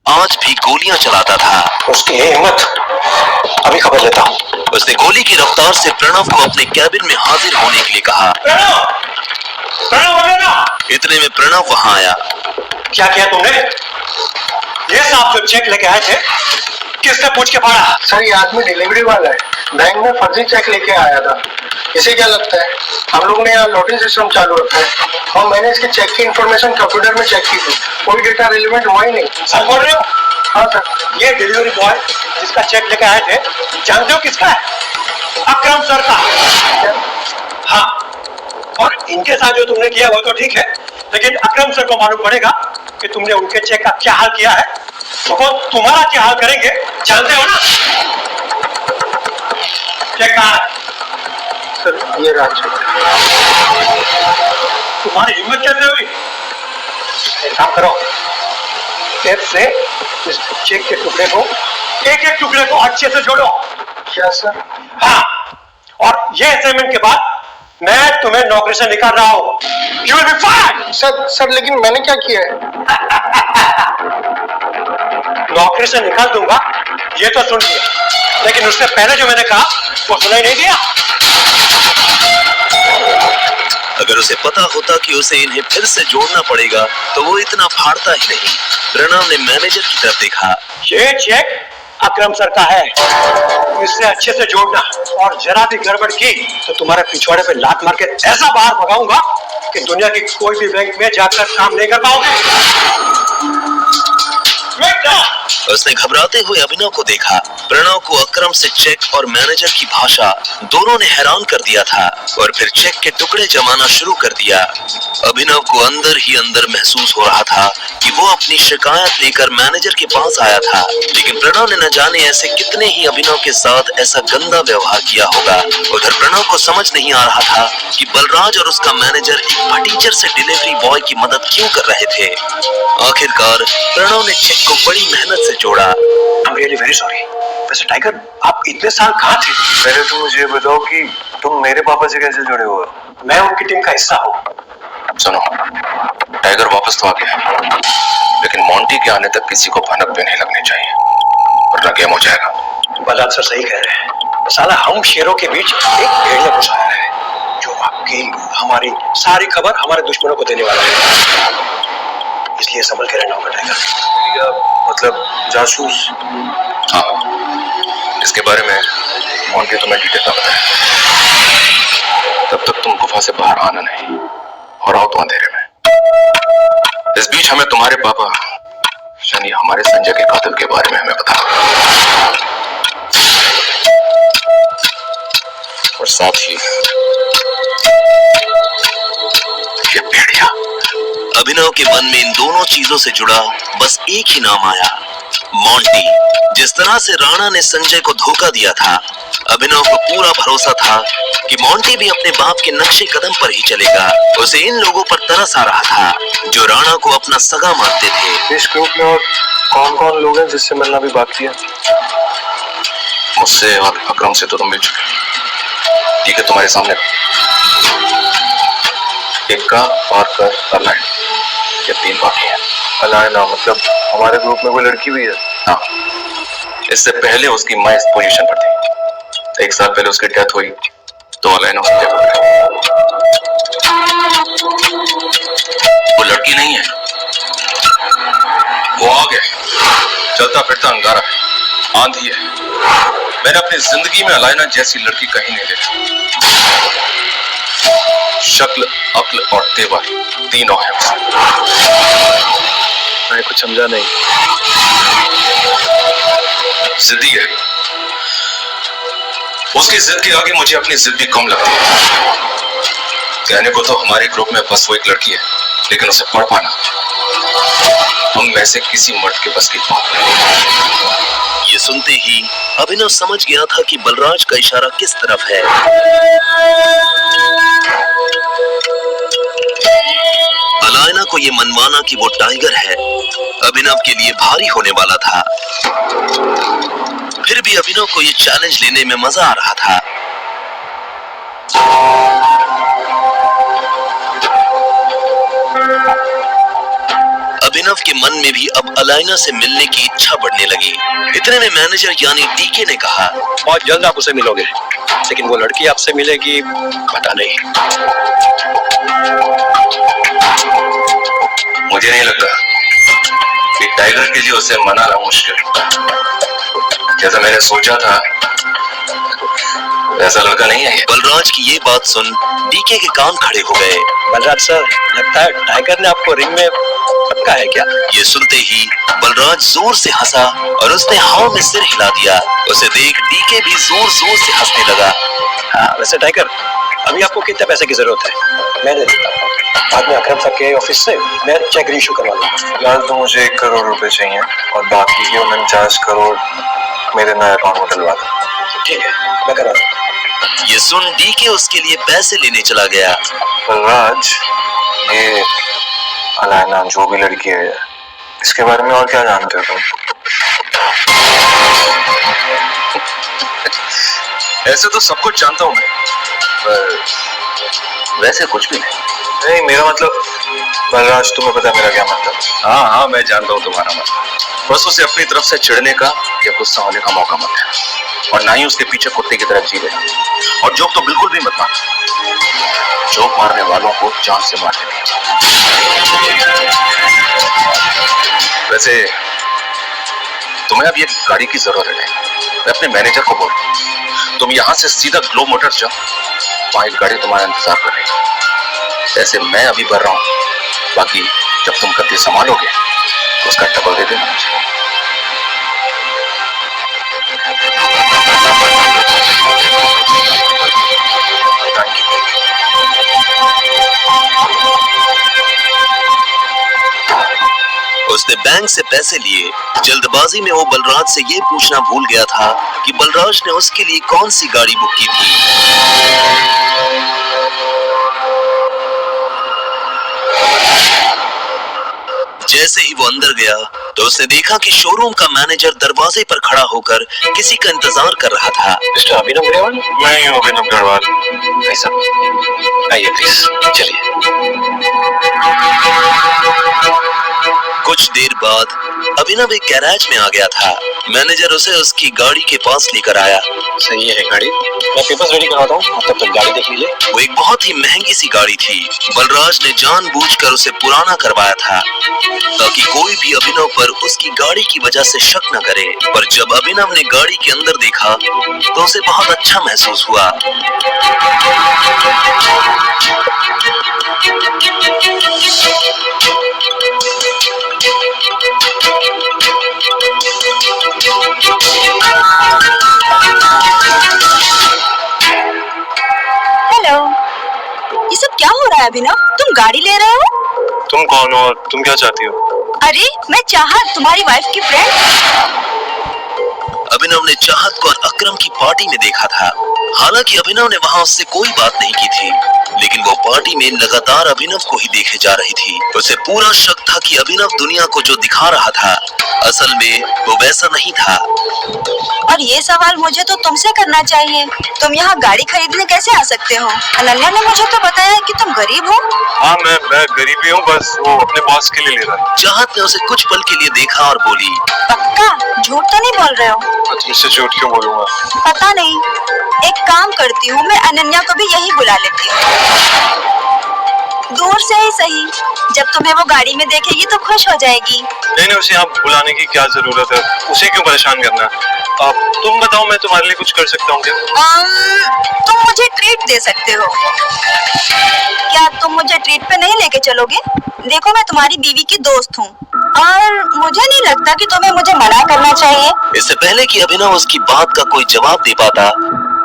आज भी गोलियां चलाता था। उसकी हिम्मत, अभी खबर लेता हूँ। उसने गोली की रफ्तार से प्रणव को अपने कैबिन में हाजिर होने के लिए कहा। इतने में प्रणव वहां आया। क्या किया तुमने? ये साहब जो चेक लेके आए थे, किसने पूछ के पढ़ा? सर, ये आदमी डिलीवरी वाला है, बैंक में फर्जी चेक लेके आया था। इसे क्या लगता है? हम लोग ने यहाँ लॉटरी सिस्टम चालू रखा है और मैंने इसके चेक की इंफॉर्मेशन कंप्यूटर में चेक की थी, कोई डेटा रिलेवेंट हुआ ही नहीं। सर बोल रहे हो? हाँ सर। ये डिलीवरी बॉय जिसका चेक लेके आए थे, जानते हो किसका है? अकरम सर का। हाँ, और इनके साथ जो तुमने किया वो तो ठीक है, लेकिन अकरम सर को मालूम पड़ेगा कि तुमने उनके चेक का क्या हाल किया है, तो वो तुम्हारा क्या हाल करेंगे, जानते हो ना? चेक कहाँ है? सर, ये राज। तुम्हारी हिम्मत कैसे हुई? एक काम करो, टेप से इस चेक के टुकड़े को, एक एक टुकड़े को अच्छे से जोड़ो। क्या सर? हाँ, और ये असाइनमेंट के बाद मैं तुम्हें नौकरी से निकाल रहा हूं। You will be fired! Sir, लेकिन मैंने क्या किया है? नौकरी से निकाल दूंगा ये तो सुन लिया, लेकिन उससे पहले जो मैंने कहा वो सुनाई नहीं दिया। अगर उसे पता होता कि उसे इन्हें फिर से जोड़ना पड़ेगा तो वो इतना फाड़ता ही नहीं। प्रणव ने मैनेजर की तरफ देखा। ये चेक अकरम सर का है, इससे अच्छे से जोड़ना, और जरा भी गड़बड़ की तो तुम्हारे पिछवाड़े पे लात मार के ऐसा बाहर भगाऊंगा कि दुनिया की कोई भी बैंक में जाकर काम नहीं कर पाओगे। उसने घबराते हुए अभिनव को देखा। प्रणव को अकरम से चेक और मैनेजर की भाषा दोनों ने हैरान कर दिया था और फिर चेक के टुकड़े जमाना शुरू कर दिया। अभिनव को अंदर ही अंदर महसूस हो रहा था कि वो अपनी शिकायत लेकर मैनेजर के पास आया था, लेकिन प्रणव ने न जाने ऐसे कितने ही अभिनव के साथ ऐसा गंदा व्यवहार किया होगा। उधर प्रणव को समझ नहीं आ रहा था कि बलराज और उसका मैनेजर एक फटीचर से डिलीवरी बॉय की मदद क्यों कर रहे थे। आखिरकार प्रणव ने चेक को बड़ी मेहनत से जोड़ा। I'm really very sorry। वैसे टाइगर, आप इतने साल कहाँ थे? पहले तुम मुझे ये बताओ कि तुम मेरे पापा से कैसे जुड़े हो? मैं उनकी टीम का हिस्सा हूँ। सुनो, टाइगर वापस तो आ गया, लेकिन मोंटी के आने तक किसी को भनक भी नहीं लगनी चाहिए, वरना गेम हो जाएगा। बलराज सर सही कह रहे हैं। साला हम शेरों के बीच एक भेड़िया घुस आया है, जो आपकी हमारी सारी खबर हमारे दुश्मनों को देने वाला है, इसलिए संभल के रहना होगा टाइगर। मतलब जासूस? हाँ, इसके बारे में मोंटी तुम्हें डिटेल में बताया। तब तक तुम गुफा से बाहर आना नहीं, और आओ तो अंधेरे में। इस बीच हमें तुम्हारे पापा यानी हमारे संजय के कातिल के बारे में हमें बता, और साथ ही ये भेड़िया। अभिनव के मन में इन दोनों चीजों से जुड़ा बस एक ही नाम आया, मोंटी। जिस तरह से राणा ने संजय को धोखा दिया था, अभिनव को पूरा भरोसा था कि मोंटी भी अपने बाप के नक्शे कदम पर ही चलेगा। उसे इन लोगों पर तरस आ रहा था जो राणा को अपना सगा मानते थे। इस ग्रुप में और कौन कौन लोग हैं जिससे मिलना भी बाकी है? मुझसे और अकरम से तो तुम मिल चुके, ठीक है, तुम्हारे सामने इक्का, पार्कर, अलाइन, ये 3 बाकी हैं। अलायना मतलब हमारे ग्रुप में कोई लड़की भी है? हाँ, इससे पहले उसकी माँ इस पोजीशन पर थी। 1 साल पहले उसकी डेथ हुई तो अलायना उसकी जगह पर आई। वो लड़की नहीं है, वो आग है, चलता फिरता अंगारा है, आंधी है। मैंने अपनी जिंदगी में अलायना जैसी लड़की कहीं नहीं देखी। शक्ल, अक्ल और तेवर तीनों है उसमें। मैं कुछ समझा नहीं। जिद्दी है, उसकी जिद के आगे मुझे अपनी जिद भी कम लगती है। कहने को तो हमारे ग्रुप में बस वो एक लड़की है, लेकिन उसे पढ़ पाना हम में से किसी मर्द के बस की बात नहीं। ये सुनते ही अभिनव समझ गया था कि बलराज का इशारा किस तरफ है। अलायना को ये मनमाना कि वो टाइगर है अभिनव के लिए भारी होने वाला था। फिर भी अभिनव को ये चैलेंज लेने में मजा आ रहा था। अभिनव के मन में भी अब अलाइना से मिलने की इच्छा बढ़ने लगी। इतने में मैनेजर यानी डीके ने कहा, बहुत जल्द आप उसे मिलोगे, लेकिन वो लड़की आपसे मिलेगी पता नहीं। मुझे नहीं लगता कि टाइगर के लिए उसे मनाना मुश्किल। जैसा मैंने सोचा था ऐसा लड़का नहीं है। बलराज की ये बात सुन डीके के कान खड़े हो गए। बलराज सर, लगता है टाइगर ने आपको रिंग में पक्का है क्या? ये सुनते ही बलराज जोर से हंसा और उसने हाँ में सिर हिला दिया। उसे देख डीके भी जोर जोर से हंसने लगा। हाँ, वैसे टाइगर, अभी आपको कितने पैसे की जरूरत है? मैं दे देता हूँ। बाद में अकरम सर के ऑफिस से मैं चेक इशू करवा लूंगा। फिलहाल तो मुझे 1 करोड़ रुपए चाहिए और बाकी के 49 करोड़ मेरे नए अकाउंट में डलवा दो। ठीक है, मैं करा दूँ। ये सुन डीके उसके लिए पैसे लेने चला गया। राज, ये अलाइना जो भी लड़की है, इसके बारे में और क्या जानते हो तुम? ऐसे तो सब कुछ जानता हूँ मैं, पर वैसे कुछ भी नहीं। मेरा मतलब बलराज, तुम्हें पता है मेरा क्या मतलब? हाँ, मैं जानता हूँ तुम्हारा मतलब। बस उसे अपनी तरफ से चिढ़ने का या गुस्सा होने का मौका मत देना, और ना ही उसके पीछे कुत्ते की तरह जी लेना। और जोक तो बिल्कुल भी मत मारना। जोक मारने वालों को जान से मार देना। वैसे तुम्हें अब ये गाड़ी की जरूरत है। मैं अपने मैनेजर को बोल, तुम यहाँ से सीधा ग्लोब मोटर्स जाओ, वहां एक गाड़ी तुम्हारा इंतजार कर रही है। ऐसे मैं अभी बढ़ रहा हूँ, बाकी जब तुम गद्दी संभालोगे तो उसका डबल दे देना मुझे। उसने बैंक से पैसे लिए। जल्दबाजी में वो बलराज से ये पूछना भूल गया था कि बलराज ने उसके लिए कौन सी गाड़ी बुक की थी। जैसे ही वो अंदर गया तो उसने देखा कि शोरूम का मैनेजर दरवाजे पर खड़ा होकर किसी का इंतजार कर रहा था। मिस्टर अभिनव अग्रवाल? मैं ही हूँ अभिनव अग्रवाल। ऐसा आइए प्लीज, चलिए। कुछ देर बाद अभिनव एक गैराज में आ गया था। मैनेजर उसे उसकी गाड़ी के पास लेकर आया। सही है गाड़ी, मैं पेपर्स रेडी करवाता हूँ, तब तक गाड़ी देख लीजिए। वो एक बहुत ही महंगी सी गाड़ी थी। बलराज ने जानबूझकर उसे पुराना करवाया था ताकि कोई भी अभिनव पर उसकी गाड़ी की वजह से शक न करे। पर जब अभिनव ने गाड़ी के अंदर देखा तो उसे बहुत अच्छा महसूस हुआ। हेलो, ये सब क्या हो रहा है अभिनव? तुम गाड़ी ले रहे हो? तुम कौन हो और तुम क्या चाहती हो? अरे मैं चाहत, तुम्हारी वाइफ की फ्रेंड। अभिनव ने चाहत को अकरम की पार्टी में देखा था। हालांकि अभिनव ने वहां उससे कोई बात नहीं की थी, लेकिन वो पार्टी में लगातार अभिनव को ही देखे जा रही थी। उसे पूरा शक था कि अभिनव दुनिया को जो दिखा रहा था असल में वो वैसा नहीं था। और ये सवाल मुझे तो तुमसे करना चाहिए, तुम यहाँ गाड़ी खरीदने कैसे आ सकते हो? अनन्या ने मुझे तो बताया कि तुम गरीब हो। हाँ, मैं गरीबी हूँ, बस वो अपने बॉस के लिए ले रहा है। चाहत ने उसे कुछ पल के लिए देखा और बोली, पक्का झूठ तो नहीं बोल रहे हो? तुमसे झूठ क्यों बोलूंगा? पता नहीं, एक काम करती हूँ, मैं अनन्या को भी यही बुला लेती हूँ। दूर से ही सही, जब तुम्हें वो गाड़ी में देखेगी तो खुश हो जाएगी। नहीं, उसे यहाँ बुलाने की क्या जरूरत है? उसे क्यों परेशान करना? अब तुम बताओ, मैं तुम्हारे लिए कुछ कर सकता हूँ क्या? तुम मुझे ट्रीट दे सकते हो। क्या तुम मुझे ट्रीट पे नहीं लेके चलोगे? देखो, मैं तुम्हारी बीवी की दोस्त हूँ और मुझे नहीं लगता कि तुम्हें मुझे मना करना चाहिए। इससे पहले कि अभिनव उसकी बात का कोई जवाब दे पाता,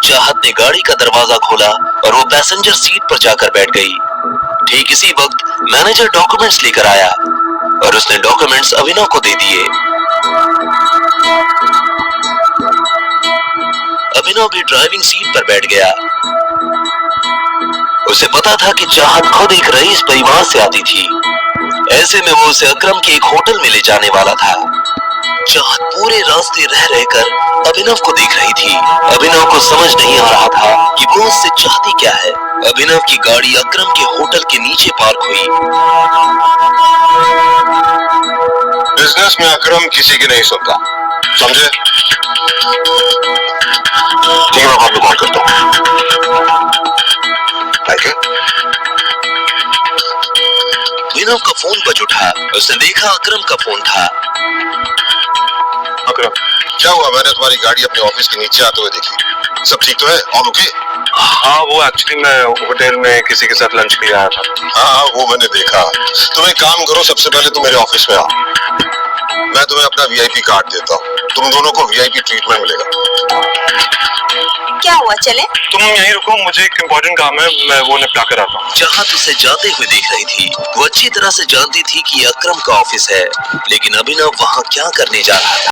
चाहत ने गाड़ी का दरवाजा खोला और वो पैसेंजर सीट पर जाकर बैठ गई। ठीक इसी वक्त मैनेजर डॉक्यूमेंट्स लेकर आया और उसने डॉक्यूमेंट्स अभिनव को दे दिए। अभिनव भी ड्राइविंग सीट पर बैठ गया। उसे पता था कि चाहत खुद एक रईस परिवार से आती थी। ऐसे में वो उसे अकरम के एक होटल में ले जाने वाला था। चाहत पूरे रास्ते रह रहकर अभिनव को देख रही थी। अभिनव को समझ नहीं आ रहा था कि वो उससे चाहती क्या है। अभिनव की गाड़ी अकरम के होटल के नीचे पार्क हुई। बिजनेस में अकरम किसी की नहीं सुनता, समझे? ठीक है, मैं बाद में कॉल करता हूँ। Thank you. अभिनव का फोन बज उठा। उसने देखा अकरम का फोन था। अकरम, क्या हुआ? मैंने तुम्हारी गाड़ी अपने ऑफिस के नीचे आते हुए देखी। सब ठीक तो है? On okay? हाँ, वो एक्चुअली मैं होटल में किसी के साथ लंच के लिए आया था। हाँ, वो मैंने देखा। तुम एक काम करो, सबसे पहले तुम मेरे ऑफिस में आओ, मैं तुम्हें अपना वीआईपी कार्ड देता हूँ। तुम दोनों को वीआईपी ट्रीटमेंट मिलेगा। क्या हुआ, चले? तुम यहीं रुको, मुझे एक इम्पोर्टेंट काम है, मैं वो निपटा कर आता हूँ। चाहत उसे जाते हुए देख रही थी। वो अच्छी तरह से जानती थी कि ये अकरम का ऑफिस है, लेकिन अभिनव वहाँ क्या करने जा रहा था।